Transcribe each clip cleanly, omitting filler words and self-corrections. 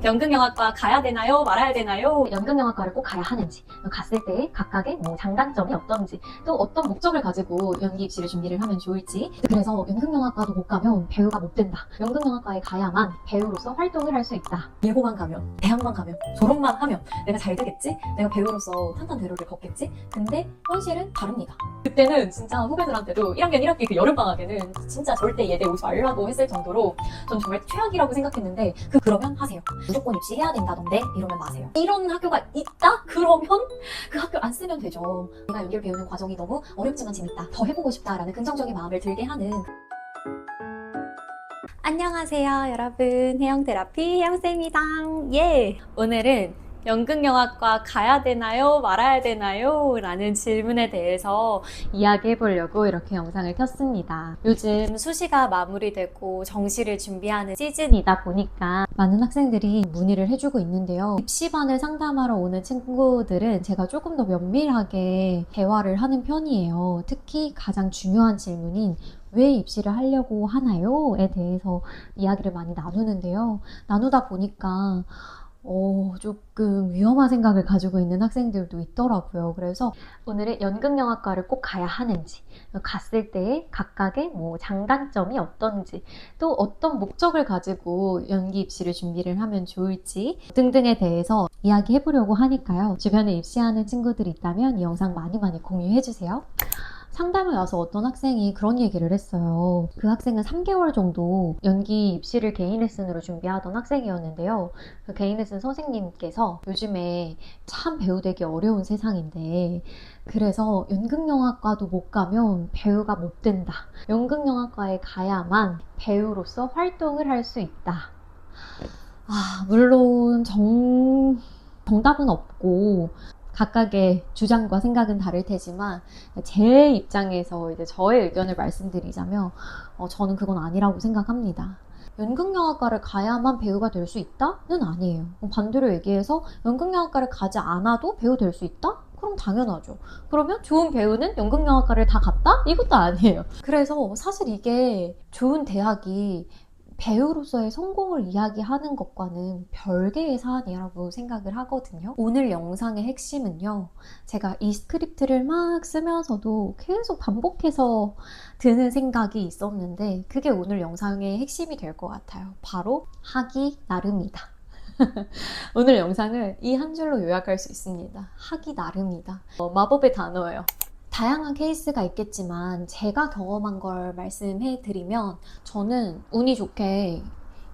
연극영화과 가야 되나요? 말아야 되나요? 연극영화과를 꼭 가야 하는지, 갔을 때 각각의 장단점이 어떤지, 또 어떤 목적을 가지고 연기 입시를 준비를 하면 좋을지. 그래서 연극영화과도 못 가면 배우가 못 된다. 연극영화과에 가야만 배우로서 활동을 할 수 있다. 예고만 가면, 대학만 가면, 졸업만 하면 내가 잘 되겠지? 내가 배우로서 탄탄대로를 걷겠지? 근데 현실은 다릅니다. 그때는 진짜 후배들한테도 1학년 1학기 그 여름방학에는 진짜 절대 예대 오지 말라고 했을 정도로 전 정말 최악이라고 생각했는데 그러면 하세요. 무조건 입시해야 된다던데 이러면 마세요. 이런 학교가 있다? 그러면 그 학교 안 쓰면 되죠. 내가 연기를 배우는 과정이 너무 어렵지만 재밌다. 더 해보고 싶다라는 긍정적인 마음을 들게 하는. 안녕하세요 여러분, 해영테라피 해영쌤입니다. 예! 오늘은 연극영화과 가야 되나요? 말아야 되나요? 라는 질문에 대해서 이야기해보려고 이렇게 영상을 켰습니다. 요즘 수시가 마무리되고 정시를 준비하는 시즌이다 보니까 많은 학생들이 문의를 해주고 있는데요. 입시반을 상담하러 오는 친구들은 제가 조금 더 면밀하게 대화를 하는 편이에요. 특히 가장 중요한 질문인 왜 입시를 하려고 하나요?에 대해서 이야기를 많이 나누는데요. 나누다 보니까 조금 위험한 생각을 가지고 있는 학생들도 있더라고요. 그래서 오늘은 연극영화과를 꼭 가야 하는지, 갔을 때 각각의 장단점이 어떤지, 또 어떤 목적을 가지고 연기 입시를 준비를 하면 좋을지 등등에 대해서 이야기해보려고 하니까요. 주변에 입시하는 친구들이 있다면 이 영상 많이 공유해주세요. 상담을 와서 어떤 학생이 그런 얘기를 했어요. 그 학생은 3개월 정도 연기 입시를 개인 레슨으로 준비하던 학생이었는데요. 그 개인 레슨 선생님께서 요즘에 참 배우 되기 어려운 세상인데, 그래서 연극영화과도 못 가면 배우가 못 된다. 연극영화과에 가야만 배우로서 활동을 할 수 있다. 물론 정답은 없고 각각의 주장과 생각은 다를 테지만, 제 입장에서 이제 저의 의견을 말씀드리자면 저는 그건 아니라고 생각합니다. 연극영화과를 가야만 배우가 될 수 있다?는 아니에요. 반대로 얘기해서 연극영화과를 가지 않아도 배우 될 수 있다? 그럼 당연하죠. 그러면 좋은 배우는 연극영화과를 다 갔다? 이것도 아니에요. 그래서 사실 이게 좋은 대학이 배우로서의 성공을 이야기하는 것과는 별개의 사안이라고 생각을 하거든요. 오늘 영상의 핵심은요, 제가 이 스크립트를 막 쓰면서도 계속 반복해서 드는 생각이 있었는데 그게 오늘 영상의 핵심이 될 것 같아요. 바로 하기 나름이다. 오늘 영상을 이 한 줄로 요약할 수 있습니다. 하기 나름이다. 마법의 단어예요. 다양한 케이스가 있겠지만 제가 경험한 걸 말씀해 드리면, 저는 운이 좋게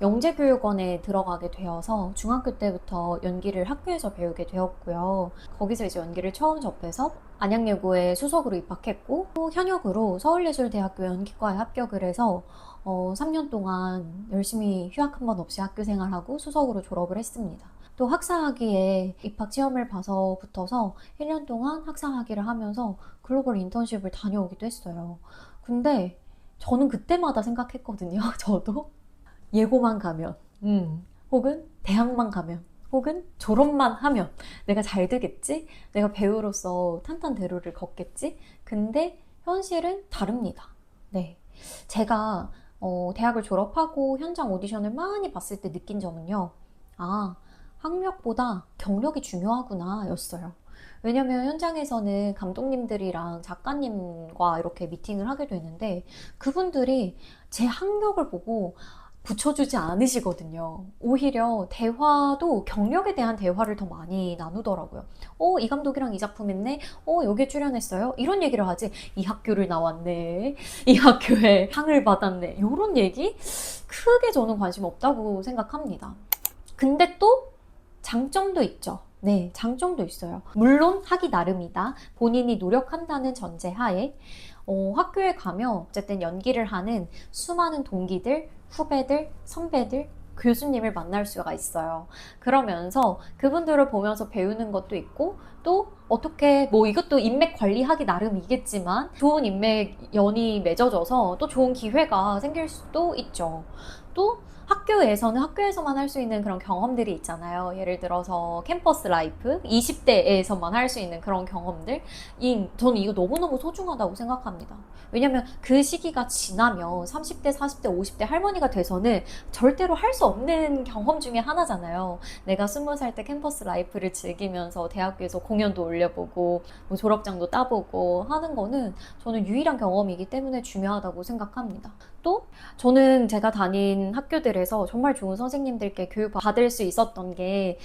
영재교육원에 들어가게 되어서 중학교 때부터 연기를 학교에서 배우게 되었고요. 거기서 이제 연기를 처음 접해서 안양예고에 수석으로 입학했고, 또 현역으로 서울예술대학교 연기과에 합격을 해서 3년 동안 열심히 휴학 한 번 없이 학교 생활하고 수석으로 졸업을 했습니다. 또 학사학위에 입학 시험을 봐서 붙어서 1년 동안 학사학위를 하면서 글로벌 인턴십을 다녀오기도 했어요. 근데 저는 그때마다 생각했거든요. 저도 예고만 가면, 혹은 대학만 가면, 혹은 졸업만 하면 내가 잘 되겠지? 내가 배우로서 탄탄대로를 걷겠지? 근데 현실은 다릅니다. 네, 제가 대학을 졸업하고 현장 오디션을 많이 봤을 때 느낀 점은요, 학력보다 경력이 중요하구나 였어요. 왜냐면 현장에서는 감독님들이랑 작가님과 이렇게 미팅을 하게 되는데 그분들이 제 학력을 보고 붙여주지 않으시거든요. 오히려 대화도 경력에 대한 대화를 더 많이 나누더라고요. 이 감독이랑 이 작품 했네? 여기에 출연했어요? 이런 얘기를 하지, 이 학교를 나왔네, 이 학교에 상을 받았네, 이런 얘기? 크게 저는 관심 없다고 생각합니다. 근데 또 장점도 있죠. 네, 장점도 있어요. 물론 하기 나름이다. 본인이 노력한다는 전제하에 학교에 가면 어쨌든 연기를 하는 수많은 동기들, 후배들, 선배들, 교수님을 만날 수가 있어요. 그러면서 그분들을 보면서 배우는 것도 있고, 또 어떻게 이것도 인맥 관리하기 나름이겠지만 좋은 인맥 연이 맺어져서 또 좋은 기회가 생길 수도 있죠. 또 학교에서는 학교에서만 할 수 있는 그런 경험들이 있잖아요. 예를 들어서 캠퍼스 라이프, 20대에서만 할 수 있는 그런 경험들. 저는 이거 너무너무 소중하다고 생각합니다. 왜냐면 그 시기가 지나면 30대, 40대, 50대 할머니가 돼서는 절대로 할 수 없는 경험 중에 하나잖아요. 내가 20살 때 캠퍼스 라이프를 즐기면서 대학교에서 공연도 올려보고 뭐 졸업장도 따보고 하는 거는 저는 유일한 경험이기 때문에 중요하다고 생각합니다. 또 저는 제가 다닌 학교들에서 정말 좋은 선생님들께 교육 받을 수 있었던 게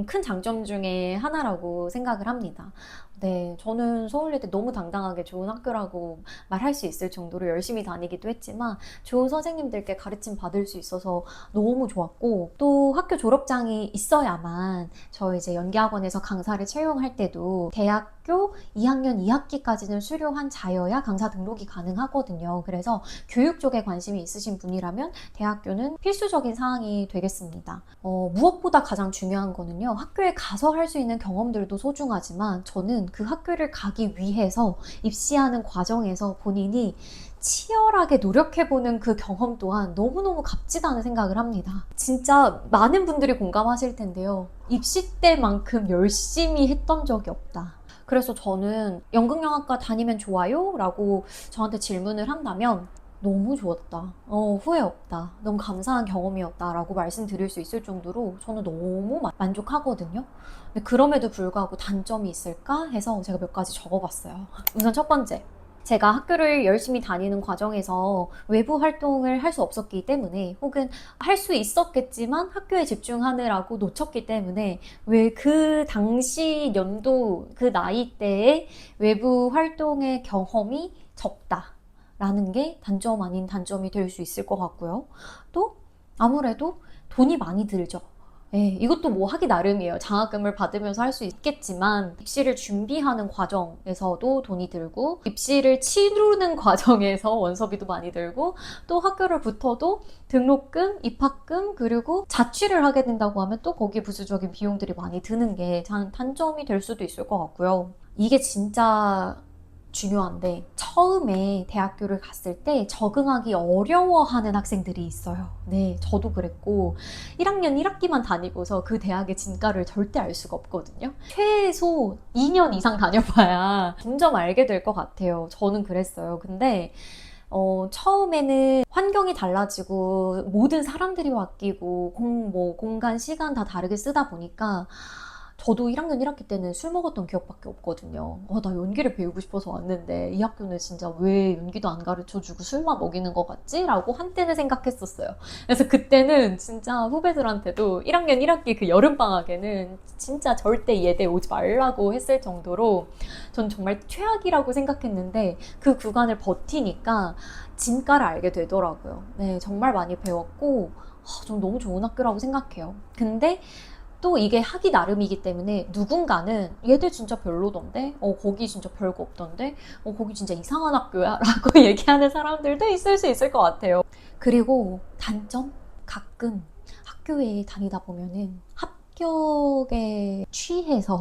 큰 장점 중에 하나라고 생각을 합니다. 네, 저는 서울예대 너무 당당하게 좋은 학교라고 말할 수 있을 정도로 열심히 다니기도 했지만 좋은 선생님들께 가르침 받을 수 있어서 너무 좋았고, 또 학교 졸업장이 있어야만 저 이제 연기학원에서 강사를 채용할 때도 대학교 2학년 2학기까지는 수료한 자여야 강사 등록이 가능하거든요. 그래서 교육 쪽에 관심이 있으신 분이라면 대학교는 필수적인 사항이 되겠습니다. 무엇보다 가장 중요한 거는요, 학교에 가서 할 수 있는 경험들도 소중하지만 저는 그 학교를 가기 위해서 입시하는 과정에서 본인이 치열하게 노력해보는 그 경험 또한 너무너무 값지다는 생각을 합니다. 진짜 많은 분들이 공감하실 텐데요. 입시 때만큼 열심히 했던 적이 없다. 그래서 저는 연극영화과 다니면 좋아요? 라고 저한테 질문을 한다면 너무 좋았다. 후회 없다. 너무 감사한 경험이었다. 라고 말씀드릴 수 있을 정도로 저는 너무 만족하거든요. 근데 그럼에도 불구하고 단점이 있을까 해서 제가 몇 가지 적어봤어요. 우선 첫 번째. 제가 학교를 열심히 다니는 과정에서 외부 활동을 할 수 없었기 때문에, 혹은 할 수 있었겠지만 학교에 집중하느라고 놓쳤기 때문에 왜 그 당시 연도 그 나이대에 외부 활동의 경험이 적다 라는 게 단점 아닌 단점이 될 수 있을 것 같고요. 또 아무래도 돈이 많이 들죠. 예, 이것도 뭐 하기 나름이에요. 장학금을 받으면서 할 수 있겠지만 입시를 준비하는 과정에서도 돈이 들고, 입시를 치르는 과정에서 원서비도 많이 들고, 또 학교를 붙어도 등록금, 입학금, 그리고 자취를 하게 된다고 하면 또 거기에 부수적인 비용들이 많이 드는 게 단점이 될 수도 있을 것 같고요. 이게 진짜 중요한데, 처음에 대학교를 갔을 때 적응하기 어려워하는 학생들이 있어요. 네, 저도 그랬고 1학년 1학기만 다니고서 그 대학의 진가를 절대 알 수가 없거든요. 최소 2년 이상 다녀봐야 점점 알게 될 것 같아요. 저는 그랬어요. 근데 처음에는 환경이 달라지고 모든 사람들이 바뀌고 공간, 시간 다 다르게 쓰다 보니까 저도 1학년 1학기 때는 술 먹었던 기억밖에 없거든요. 나 연기를 배우고 싶어서 왔는데 이 학교는 진짜 왜 연기도 안 가르쳐주고 술만 먹이는 것 같지? 라고 한때는 생각했었어요. 그래서 그때는 진짜 후배들한테도 1학년 1학기 그 여름방학에는 진짜 절대 예대 오지 말라고 했을 정도로 전 정말 최악이라고 생각했는데, 그 구간을 버티니까 진가를 알게 되더라고요. 네, 정말 많이 배웠고 전 너무 좋은 학교라고 생각해요. 근데 또 이게 하기 나름이기 때문에 누군가는 얘들 진짜 별로던데? 거기 진짜 별거 없던데? 거기 진짜 이상한 학교야? 라고 얘기하는 사람들도 있을 수 있을 것 같아요. 그리고 단점? 가끔 학교에 다니다 보면은 합격에 취해서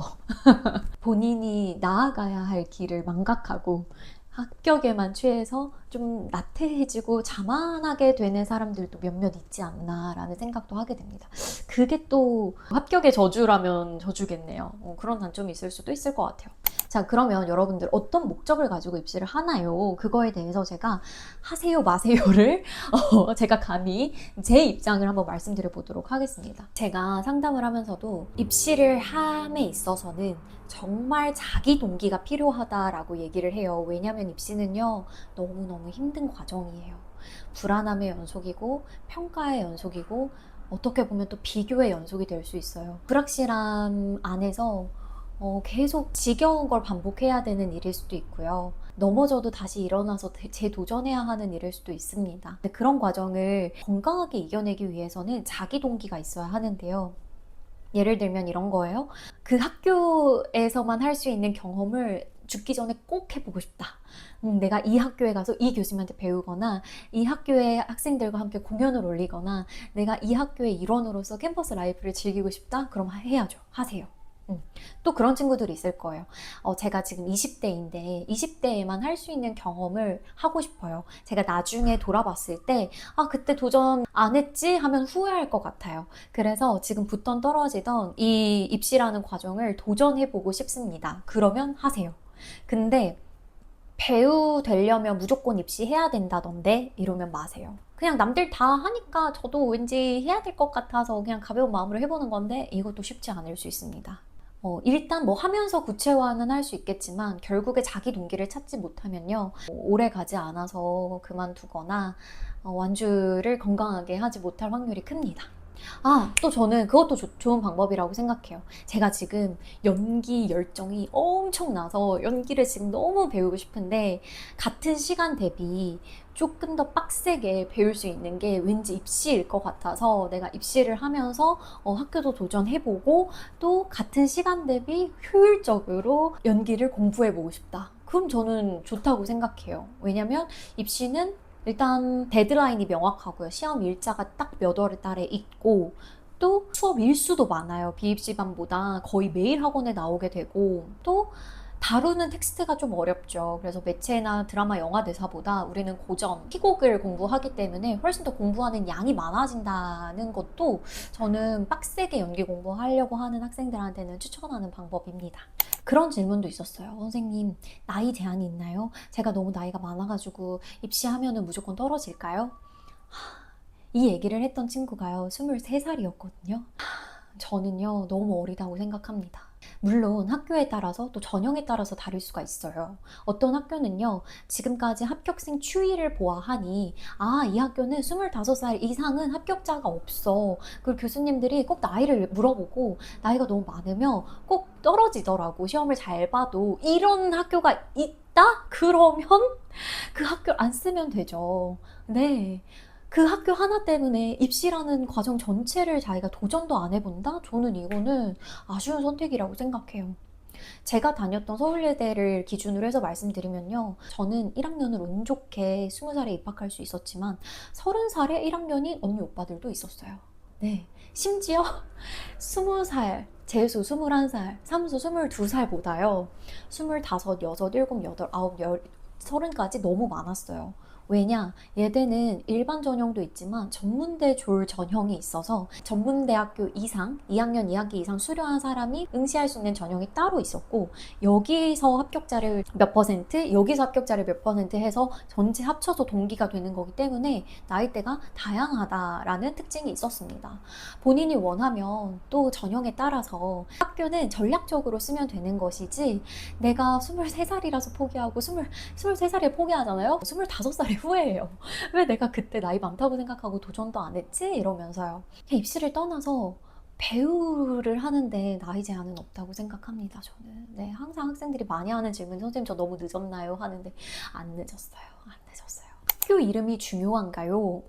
본인이 나아가야 할 길을 망각하고 합격에만 취해서 좀 나태해지고 자만하게 되는 사람들도 몇몇 있지 않나라는 생각도 하게 됩니다. 그게 또 합격의 저주라면 저주겠네요. 그런 단점이 있을 수도 있을 것 같아요. 자, 그러면 여러분들 어떤 목적을 가지고 입시를 하나요? 그거에 대해서 제가 하세요 마세요를 제가 감히 제 입장을 한번 말씀드려 보도록 하겠습니다. 제가 상담을 하면서도 입시를 함에 있어서는 정말 자기 동기가 필요하다라고 얘기를 해요. 왜냐하면 입시는요, 너무너무 힘든 과정이에요. 불안함의 연속이고 평가의 연속이고 어떻게 보면 또 비교의 연속이 될 수 있어요. 불확실함 안에서 계속 지겨운 걸 반복해야 되는 일일 수도 있고요. 넘어져도 다시 일어나서 재도전해야 하는 일일 수도 있습니다. 근데 그런 과정을 건강하게 이겨내기 위해서는 자기 동기가 있어야 하는데요. 예를 들면 이런 거예요. 그 학교에서만 할 수 있는 경험을 죽기 전에 꼭 해보고 싶다. 내가 이 학교에 가서 이 교수님한테 배우거나, 이 학교의 학생들과 함께 공연을 올리거나, 내가 이 학교의 일원으로서 캠퍼스 라이프를 즐기고 싶다? 그럼 해야죠. 하세요. 또 그런 친구들이 있을 거예요. 제가 지금 20대인데 20대에만 할 수 있는 경험을 하고 싶어요. 제가 나중에 돌아봤을 때 그때 도전 안 했지 하면 후회할 것 같아요. 그래서 지금 붙던 떨어지던 이 입시라는 과정을 도전해보고 싶습니다. 그러면 하세요. 근데 배우 되려면 무조건 입시해야 된다던데 이러면 마세요. 그냥 남들 다 하니까 저도 왠지 해야 될 것 같아서 그냥 가벼운 마음으로 해보는 건데 이것도 쉽지 않을 수 있습니다. 일단 뭐 하면서 구체화는 할 수 있겠지만 결국에 자기 동기를 찾지 못하면요, 오래 가지 않아서 그만두거나 완주를 건강하게 하지 못할 확률이 큽니다. 또 저는 그것도 좋은 방법이라고 생각해요. 제가 지금 연기 열정이 엄청나서 연기를 지금 너무 배우고 싶은데 같은 시간 대비 조금 더 빡세게 배울 수 있는 게 왠지 입시일 것 같아서 내가 입시를 하면서 학교도 도전해보고 또 같은 시간 대비 효율적으로 연기를 공부해보고 싶다. 그럼 저는 좋다고 생각해요. 왜냐면 입시는 일단 데드라인이 명확하고요. 시험 일자가 딱 몇 월 달에 있고 또 수업 일수도 많아요. 비입시반보다 거의 매일 학원에 나오게 되고 또 다루는 텍스트가 좀 어렵죠. 그래서 매체나 드라마, 영화 대사보다 우리는 고전, 희곡을 공부하기 때문에 훨씬 더 공부하는 양이 많아진다는 것도 저는 빡세게 연기 공부하려고 하는 학생들한테는 추천하는 방법입니다. 그런 질문도 있었어요. 선생님, 나이 제한이 있나요? 제가 너무 나이가 많아가지고 입시하면은 무조건 떨어질까요? 이 얘기를 했던 친구가요, 23살이었거든요. 저는요, 너무 어리다고 생각합니다. 물론 학교에 따라서 또 전형에 따라서 다를 수가 있어요. 어떤 학교는요, 지금까지 합격생 추이를 보아하니 이 학교는 25살 이상은 합격자가 없어. 그리고 교수님들이 꼭 나이를 물어보고 나이가 너무 많으면 꼭 떨어지더라고. 시험을 잘 봐도. 이런 학교가 있다? 그러면 그 학교를 안 쓰면 되죠. 네. 그 학교 하나 때문에 입시라는 과정 전체를 자기가 도전도 안 해본다? 저는 이거는 아쉬운 선택이라고 생각해요. 제가 다녔던 서울예대를 기준으로 해서 말씀드리면요, 저는 1학년을 운 좋게 20살에 입학할 수 있었지만 30살에 1학년인 언니 오빠들도 있었어요. 네, 심지어 20살, 재수 21살, 삼수 22살보다요 25, 6, 7, 8, 9, 30까지 너무 많았어요. 왜냐? 예대는 일반 전형도 있지만 전문대 졸 전형이 있어서 전문대학교 이상, 2학년 2학기 이상 수료한 사람이 응시할 수 있는 전형이 따로 있었고, 여기서 합격자를 몇 퍼센트, 여기서 합격자를 몇 퍼센트 해서 전체 합쳐서 동기가 되는 거기 때문에 나이대가 다양하다라는 특징이 있었습니다. 본인이 원하면 또 전형에 따라서 학교는 전략적으로 쓰면 되는 것이지, 내가 23살이라서 포기하고 23살에 포기하잖아요? 25살에 후회해요. 왜 내가 그때 나이 많다고 생각하고 도전도 안 했지? 이러면서요. 입시를 떠나서 배우를 하는데 나이 제한은 없다고 생각합니다, 저는. 네, 항상 학생들이 많이 하는 질문, 선생님 저 너무 늦었나요? 하는데 안 늦었어요. 안 늦었어요. 학교 이름이 중요한가요?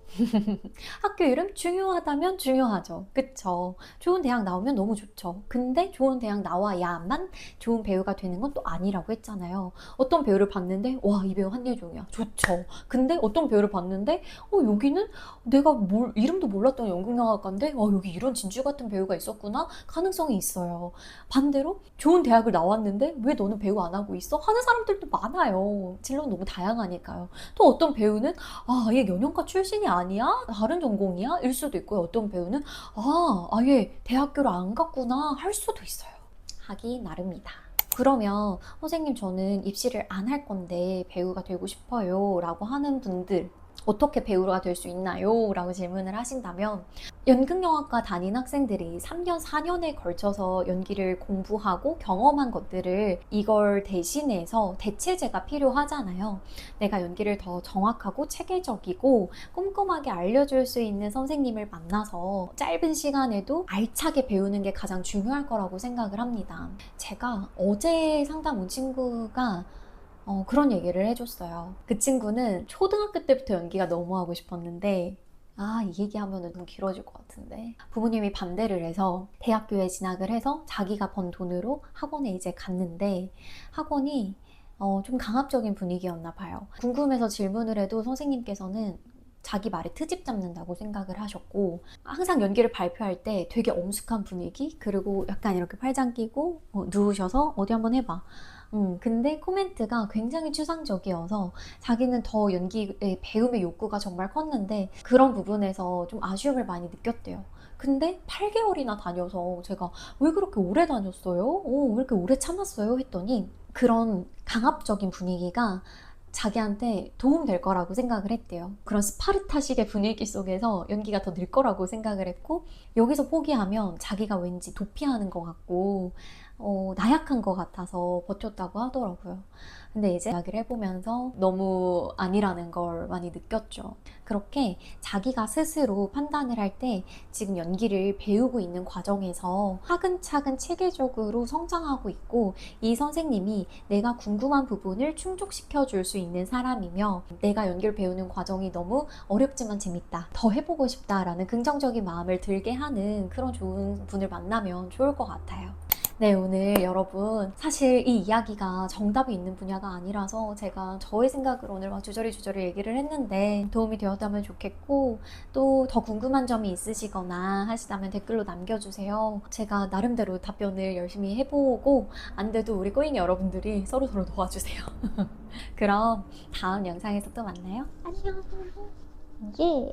학교 이름 중요하다면 중요하죠. 그쵸? 좋은 대학 나오면 너무 좋죠. 근데 좋은 대학 나와야만 좋은 배우가 되는 건 또 아니라고 했잖아요. 어떤 배우를 봤는데 와, 이 배우 한예종이야. 좋죠. 근데 어떤 배우를 봤는데 여기는 내가 이름도 몰랐던 연극영화과인데 여기 이런 진주 같은 배우가 있었구나. 가능성이 있어요. 반대로 좋은 대학을 나왔는데 왜 너는 배우 안 하고 있어? 하는 사람들도 많아요. 진로는 너무 다양하니까요. 또 어떤 배우는 얘 연영과 출신이 아니야? 다른 전공이야? 일 수도 있고요. 어떤 배우는 아예 대학교를 안 갔구나 할 수도 있어요. 하기 나름이다. 그러면 선생님 저는 입시를 안 할 건데 배우가 되고 싶어요 라고 하는 분들, 어떻게 배우가 될 수 있나요? 라고 질문을 하신다면, 연극영화과 다닌 학생들이 3년, 4년에 걸쳐서 연기를 공부하고 경험한 것들을 이걸 대신해서 대체제가 필요하잖아요. 내가 연기를 더 정확하고 체계적이고 꼼꼼하게 알려줄 수 있는 선생님을 만나서 짧은 시간에도 알차게 배우는 게 가장 중요할 거라고 생각을 합니다. 제가 어제 상담 온 친구가 그런 얘기를 해줬어요. 그 친구는 초등학교 때부터 연기가 너무 하고 싶었는데, 이 얘기하면 좀 길어질 것 같은데, 부모님이 반대를 해서 대학교에 진학을 해서 자기가 번 돈으로 학원에 이제 갔는데, 학원이 좀 강압적인 분위기였나 봐요. 궁금해서 질문을 해도 선생님께서는 자기 말에 트집 잡는다고 생각을 하셨고, 항상 연기를 발표할 때 되게 엄숙한 분위기, 그리고 약간 이렇게 팔짱 끼고 누우셔서 어디 한번 해봐. 근데 코멘트가 굉장히 추상적이어서 자기는 더 연기의 배움의 욕구가 정말 컸는데 그런 부분에서 좀 아쉬움을 많이 느꼈대요. 근데 8개월이나 다녀서 제가 왜 그렇게 오래 다녔어요? 왜 이렇게 오래 참았어요? 했더니 그런 강압적인 분위기가 자기한테 도움될 거라고 생각을 했대요. 그런 스파르타식의 분위기 속에서 연기가 더 늘 거라고 생각을 했고, 여기서 포기하면 자기가 왠지 도피하는 것 같고 나약한 것 같아서 버텼다고 하더라고요. 근데 이제 이야기를 해보면서 너무 아니라는 걸 많이 느꼈죠. 그렇게 자기가 스스로 판단을 할 때 지금 연기를 배우고 있는 과정에서 차근차근 체계적으로 성장하고 있고, 이 선생님이 내가 궁금한 부분을 충족시켜 줄 수 있는 사람이며, 내가 연기를 배우는 과정이 너무 어렵지만 재밌다, 더 해보고 싶다라는 긍정적인 마음을 들게 하는 그런 좋은 분을 만나면 좋을 것 같아요. 네, 오늘 여러분, 사실 이 이야기가 정답이 있는 분야가 아니라서 제가 저의 생각으로 오늘 막 주저리 얘기를 했는데 도움이 되었다면 좋겠고, 또 더 궁금한 점이 있으시거나 하시다면 댓글로 남겨주세요. 제가 나름대로 답변을 열심히 해보고, 안 돼도 우리 꼬잉이 여러분들이 서로서로 도와주세요. 그럼 다음 영상에서 또 만나요. 안녕. 예.